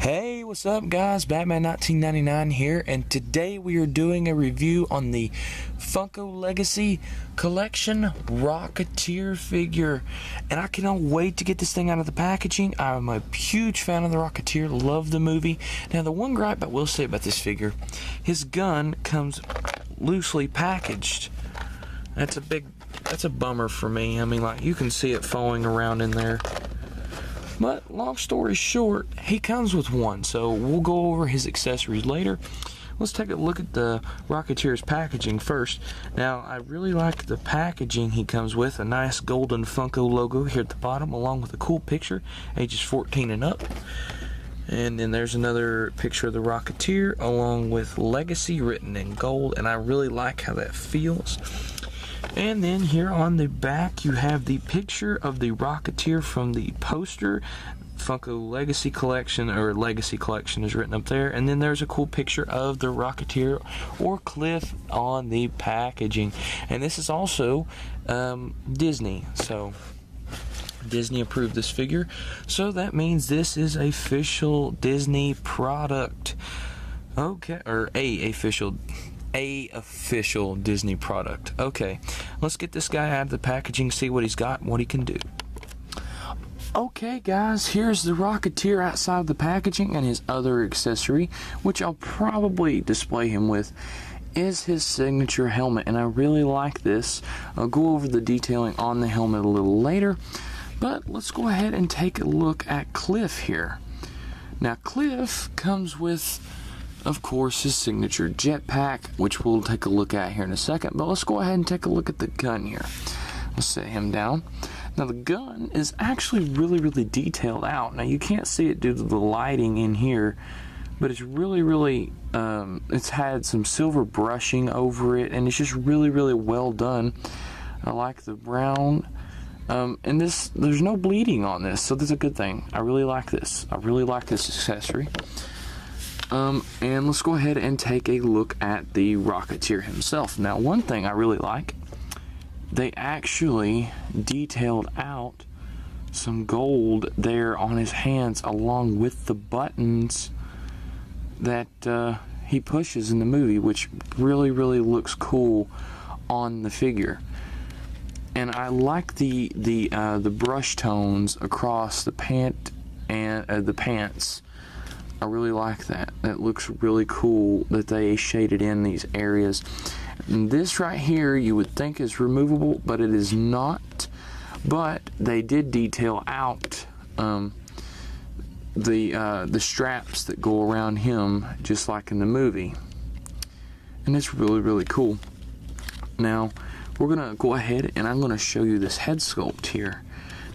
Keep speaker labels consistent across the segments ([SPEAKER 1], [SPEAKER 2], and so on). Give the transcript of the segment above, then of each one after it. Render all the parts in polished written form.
[SPEAKER 1] Hey, what's up guys? Batman 1999 here, and today we are doing a review on the Funko Legacy Collection Rocketeer figure, and I cannot wait to get this thing out of the packaging. I'm a huge fan of the Rocketeer, love the movie. Now the one gripe I will say about this figure, his gun comes loosely packaged. That's a bummer for me. I mean, like, you can see it falling around in there. But long story short, he comes with one, so we'll go over his accessories later. Let's take a look at the Rocketeer's packaging first. Now, I really like the packaging he comes with. A nice golden Funko logo here at the bottom, along with a cool picture, ages 14 and up. And then there's another picture of the Rocketeer, along with Legacy written in gold, and I really like how that feels. And then here on the back you have the picture of the Rocketeer from the poster. Funko Legacy Collection, or Legacy Collection is written up there. And then there's a cool picture of the Rocketeer or Cliff on the packaging. And this is also Disney, so Disney approved this figure. So that means this is an official Disney product. Okay, or a official Disney product. Okay, let's get this guy out of the packaging, see what he's got and what he can do. Okay guys, here's the Rocketeer outside of the packaging, and his other accessory, which I'll probably display him with, is his signature helmet, and I really like this. I'll go over the detailing on the helmet a little later, but let's go ahead and take a look at Cliff here. Now Cliff comes with, of course, his signature jetpack, which we'll take a look at here in a second. But let's go ahead and take a look at the gun here. Let's set him down. Now the gun is actually really detailed out. Now you can't see it due to the lighting in here, but it's really it's had some silver brushing over it, and it's just really well done. I like the brown. And there's no bleeding on this, so that's a good thing. I really like this. I really like this accessory. And let's go ahead and take a look at the Rocketeer himself. Now, one thing I really like, they actually detailed out some gold there on his hands, along with the buttons that he pushes in the movie, which really looks cool on the figure. And I like the brush tones across the pant and the pants. I really like that. That looks really cool that they shaded in these areas. And this right here you would think is removable, but it is not. But they did detail out the straps that go around him, just like in the movie. And it's really cool. Now we're gonna go ahead and I'm gonna show you this head sculpt here.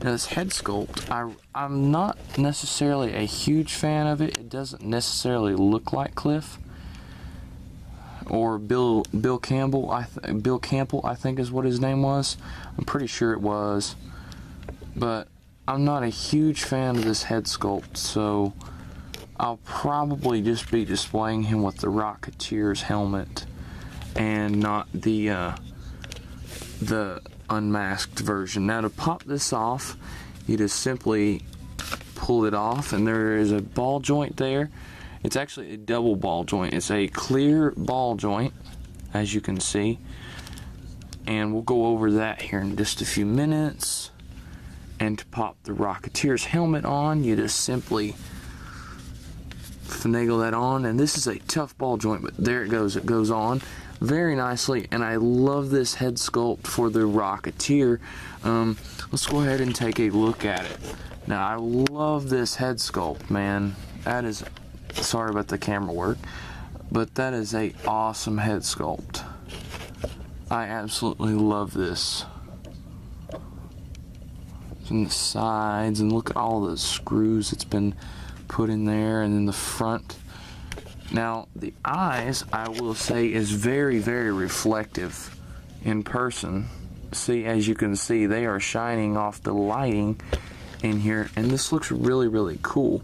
[SPEAKER 1] Now this head sculpt, I'm not necessarily a huge fan of it. It doesn't necessarily look like Cliff or Bill Campbell. Bill Campbell, I think is what his name was. I'm pretty sure it was. But I'm not a huge fan of this head sculpt, so I'll probably just be displaying him with the Rocketeer's helmet and not the unmasked version. Now to pop this off, you just simply pull it off, and there is a ball joint there. It's actually a double ball joint. It's a clear ball joint, as you can see, and we'll go over that here in just a few minutes. And to pop the Rocketeer's helmet on, you just simply finagle that on, and this is a tough ball joint, but there it goes on very nicely, and I love this head sculpt for the Rocketeer. Let's go ahead and take a look at it. Now I love this head sculpt, man. That is, sorry about the camera work, but that is a awesome head sculpt. I absolutely love this. From the sides, and look at all the screws that's been put in there, and then the front. Now the eyes, I will say, is very reflective in person. See, as you can see, they are shining off the lighting in here, and this looks really cool.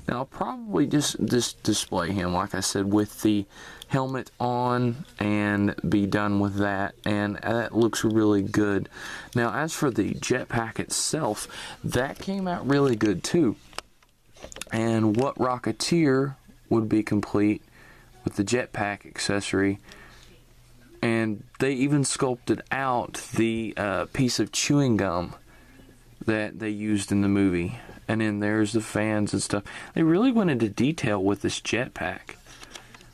[SPEAKER 1] Now I'll probably just display him, like I said, with the helmet on and be done with that, and that looks really good. Now as for the jetpack itself, that came out really good too. And And what Rocketeer would be complete with the jetpack accessory. And they even sculpted out the piece of chewing gum that they used in the movie. And then there's the fans and stuff. They really went into detail with this jetpack.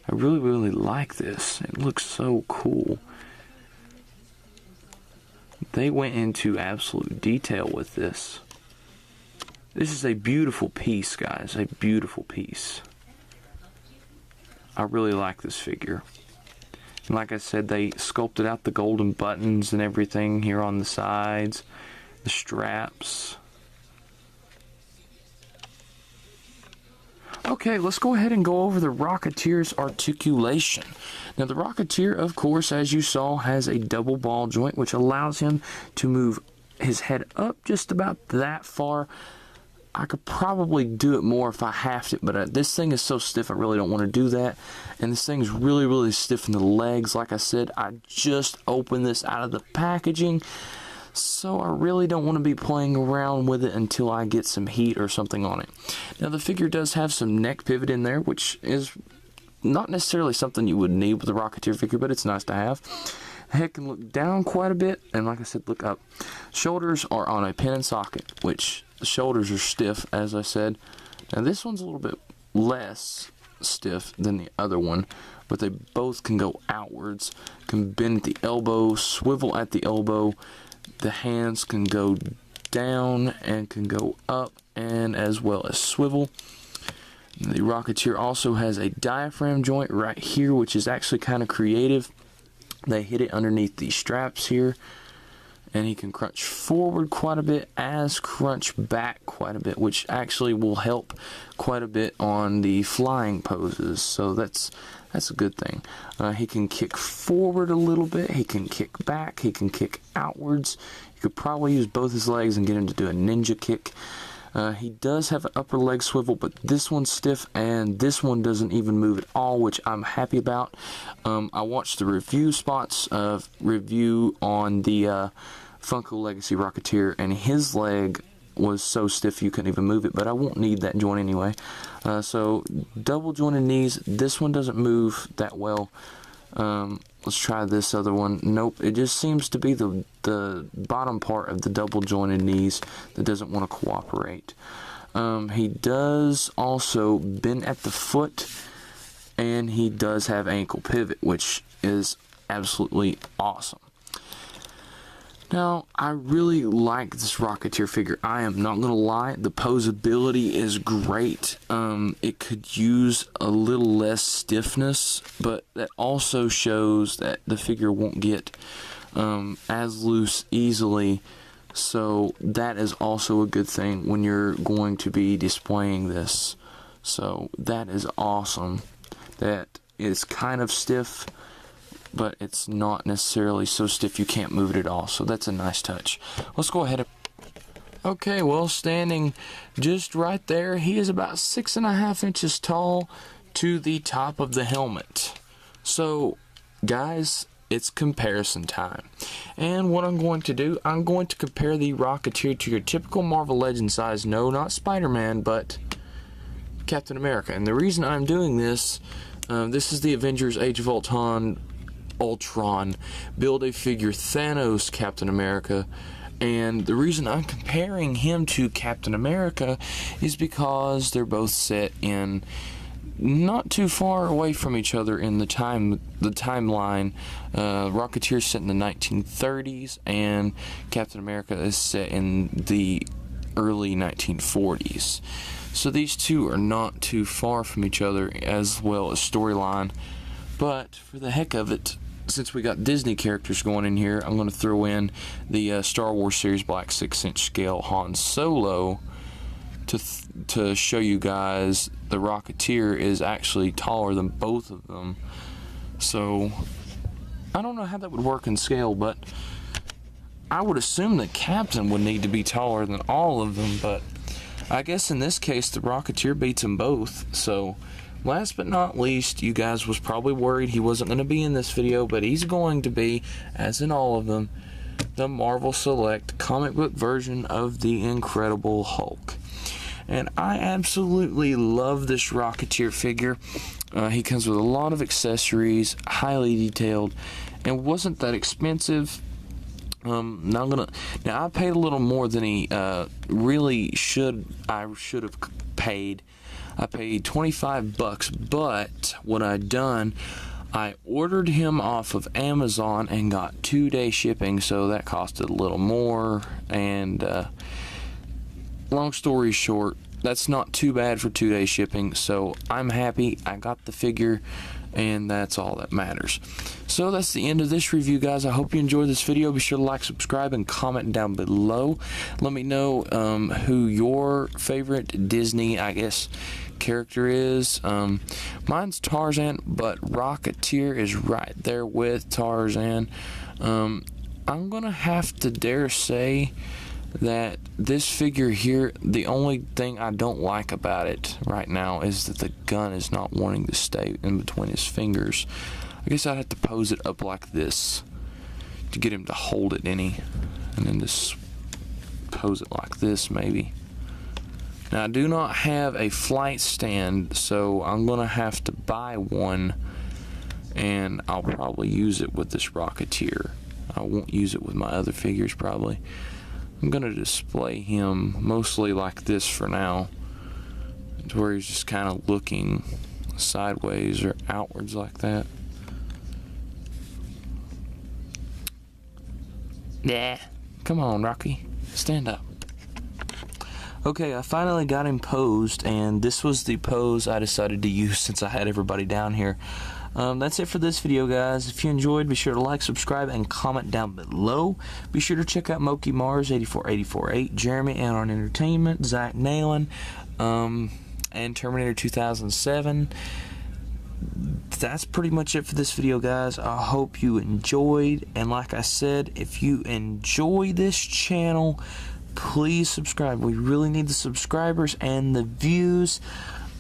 [SPEAKER 1] I really, really like this. It looks so cool. They went into absolute detail with this. This is a beautiful piece, guys. A beautiful piece. I really like this figure. And like I said, they sculpted out the golden buttons and everything here on the sides. The straps. Okay, let's go ahead and go over the Rocketeer's articulation. Now, the Rocketeer, of course, as you saw, has a double ball joint, which allows him to move his head up just about that far. I could probably do it more if I have to, but this thing is so stiff I really don't want to do that. And this thing's really, really stiff in the legs. Like I said, I just opened this out of the packaging, so I really don't want to be playing around with it until I get some heat or something on it. Now, the figure does have some neck pivot in there, which is not necessarily something you would need with a Rocketeer figure, but it's nice to have. The head can look down quite a bit, and like I said, look up. Shoulders are on a pin and socket, which the shoulders are stiff, as I said. Now, this one's a little bit less stiff than the other one, but they both can go outwards, can bend at the elbow, swivel at the elbow. The hands can go down and can go up, and as well as swivel. The Rocketeer also has a diaphragm joint right here, which is actually kind of creative. They hit it underneath these straps here, and he can crunch forward quite a bit as crunch back quite a bit, which actually will help quite a bit on the flying poses, so that's a good thing. He can kick forward a little bit, he can kick back, he can kick outwards. You could probably use both his legs and get him to do a ninja kick. He does have an upper leg swivel, but this one's stiff and this one doesn't even move at all, which I'm happy about. I watched the review spots of review on the Funko Legacy Rocketeer, and his leg was so stiff you couldn't even move it, but I won't need that joint anyway. So double jointed knees, this one doesn't move that well. Let's try this other one. Nope, it just seems to be the bottom part of the double jointed knees that doesn't want to cooperate. He does also bend at the foot, and he does have ankle pivot, which is absolutely awesome. Now, I really like this Rocketeer figure. I am not going to lie, the posability is great. It could use a little less stiffness, but that also shows that the figure won't get as loose easily. So that is also a good thing when you're going to be displaying this. So that is awesome. That is kind of stiff, but it's not necessarily so stiff you can't move it at all, so that's a nice touch. Let's go ahead and... Okay, well, standing just right there, he is about 6.5 inches tall to the top of the helmet. So, guys, it's comparison time. And what I'm going to do, I'm going to compare the Rocketeer to your typical Marvel Legends size. No, not Spider-Man, but Captain America. And the reason I'm doing this, this is the Avengers Age of Ultron Build-A-Figure Thanos Captain America, and the reason I'm comparing him to Captain America is because they're both set in not too far away from each other in the timeline. Rocketeer is set in the 1930s, and Captain America is set in the early 1940s. So these two are not too far from each other as well as storyline. But for the heck of it, since we got Disney characters going in here, I'm going to throw in the Star Wars series Black 6-inch scale Han Solo to show you guys the Rocketeer is actually taller than both of them. So I don't know how that would work in scale, but I would assume that Captain would need to be taller than all of them, but I guess in this case the Rocketeer beats them both. So last but not least, you guys was probably worried he wasn't going to be in this video, but he's going to be, as in all of them, the Marvel Select comic book version of the Incredible Hulk. and I absolutely love this Rocketeer figure. He comes with a lot of accessories, highly detailed, and wasn't that expensive. Now I paid a little more than he really should. I should have paid. I paid $25, but what I'd done, I ordered him off of Amazon and got 2-day shipping, so that costed a little more. And long story short, that's not too bad for 2-day shipping, so I'm happy I got the figure, and that's all that matters. So that's the end of this review, guys. I hope you enjoyed this video. Be sure to like, subscribe, and comment down below. Let me know who your favorite Disney, I guess, character is. Mine's Tarzan, but Rocketeer is right there with Tarzan. I'm gonna have to dare say that this figure here, the only thing I don't like about it right now is that the gun is not wanting to stay in between his fingers. I guess I'd have to pose it up like this to get him to hold it and then just pose it like this maybe. Now I do not have a flight stand, so I'm gonna have to buy one, and I'll probably use it with this Rocketeer. I won't use it with my other figures probably. I'm gonna display him mostly like this for now, to where he's just kind of looking sideways or outwards like that. Yeah, come on, Rocky, stand up. Okay, I finally got him posed, and this was the pose I decided to use since I had everybody down here. That's it for this video, guys. If you enjoyed, be sure to like, subscribe, and comment down below. Be sure to check out Moki Mars 84848, Jeremy Anon Entertainment, Zach Nalen, and Terminator 2007. That's pretty much it for this video, guys. I hope you enjoyed, and like I said, if you enjoy this channel, please subscribe. We really need the subscribers and the views.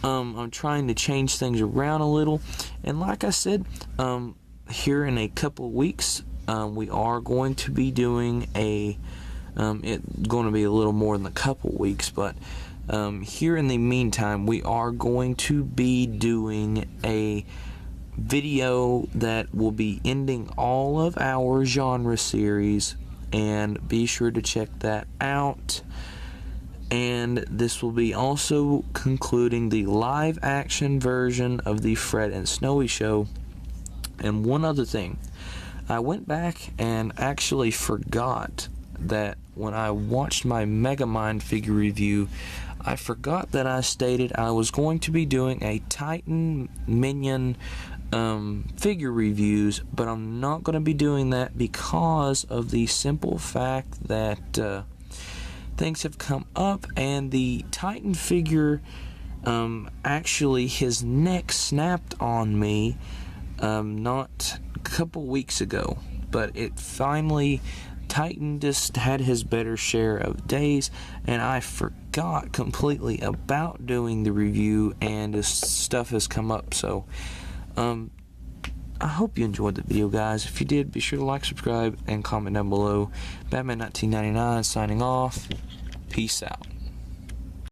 [SPEAKER 1] I'm trying to change things around a little, and like I said, here in a couple of weeks, we are going to be doing it's going to be a little more than a couple of weeks, but here in the meantime, we are going to be doing a video that will be ending all of our genre series, and be sure to check that out. And this will be also concluding the live action version of the Fred and Snowy show. And one other thing, I went back and actually forgot that when I watched my Megamind figure review, I forgot that I stated I was going to be doing a Titan Minion figure reviews, but I'm not going to be doing that because of the simple fact that things have come up, and the Titan figure, actually his neck snapped on me not a couple weeks ago, but it finally, Titan just had his better share of days, and I forgot completely about doing the review, and this stuff has come up. So I hope you enjoyed the video, guys. If you did, be sure to like, subscribe, and comment down below. Batman 1999 signing off. Peace out.